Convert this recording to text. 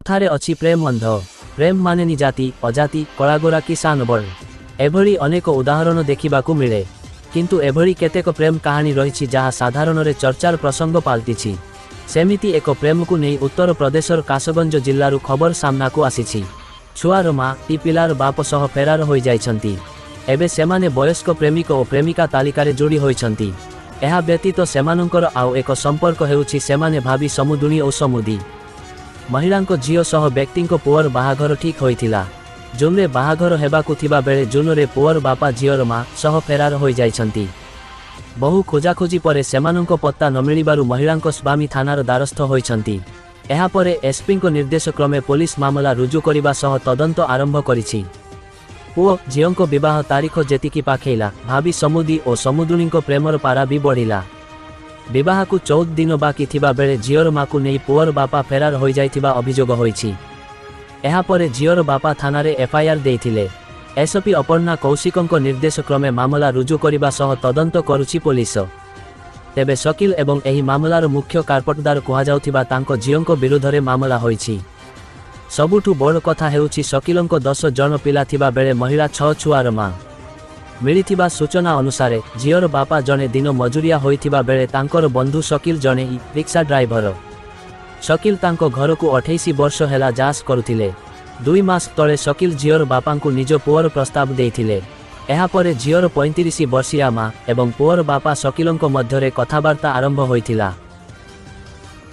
कथारे अछि प्रेम अंध प्रेम मानेनी जाति अजाति कलागोरा कि सान बड़ एभली अनेक उदाहरण देखिबाकू मिले किंतु एभली केतेक प्रेम कहानी रही जहाँ साधारण रे चर्चार प्रसंग पाल्टिछि। सेमिति एक प्रेम को नहीं उत्तर प्रदेशर कासगंज जिल्लारू खबर सामना को आसीछि। छुआर माँ टी पिलार बाप सह फेरार हो जाइछंती। एबे सेमाने वयस्क प्रेमिक और प्रेमिका तालिकारे जोड़ी होइछंती। एहा व्यतीत सेमानंकर आउ एक संपर्क हेउछि सेमाने भाभी समुदुणी और समुदी। महिलांको झियो सह व्यक्तिंको पुअर बाहाघर ठीक होइथिला। जूनरे बाहाघर हेबाकू थिबा बेले जूनरे पुअर बापा झियोर माँ सह फेरार हो जाइछंती। बहु खोजाखोजी परे सेमानंको पत्ता न मिलिबारु महिलांको स्वामी थानार द्वारस्थ होइछंती। एहा परे एसपी को निर्देश क्रमे पुलिस मामला रुजु करिबा सह तदंत आरंभ करिछि। पुओ झियोंको विवाह तारीख जेतिकी पाखेइला भाभी समुदी और समुदुणींको प्रेमर पारा भी बढ़िला। विवाह को 14 दिन बाकी थिबा बेले झियोर माँ को नहीं पुअर बापा फेरार हो जाइथिबा अभियोग होइछि। एहा परे झियोर बापा थानारे एफआईआर देइथिले। एसपी अपर्णा कौशिकंको निर्देश क्रमे मामला रुजु करिबा सह तदंत करुछि पुलिस। तेबे शकील एवं एही मामलार मुख्य कारपटदार कुहाजाउथिबा तांको झियोंको विरुद्धरे मामला होइछि। सबुठु बड़ कथा हेउछि शकीलंको 10 जन पिला थिबा बेले महिला 6 छुआर माँ। मिलिथिबा सूचना अनुसारे झियोर बापा जने दिन मजुरिया होइथिबा बेले तांकर बंधु शकील जने रिक्शा ड्राइवर। शकील तांको घर को 28 वर्ष हेला जास करुथिले। 2 मास तले शकील झियोर बापांकु निज पुअर प्रस्ताव देइथिले। एहा परे झियोर 35 वर्षीया माँ एवं पुअर बापा शकीलंको मध्यरे कथाबार्ता आरंभ होइथिला।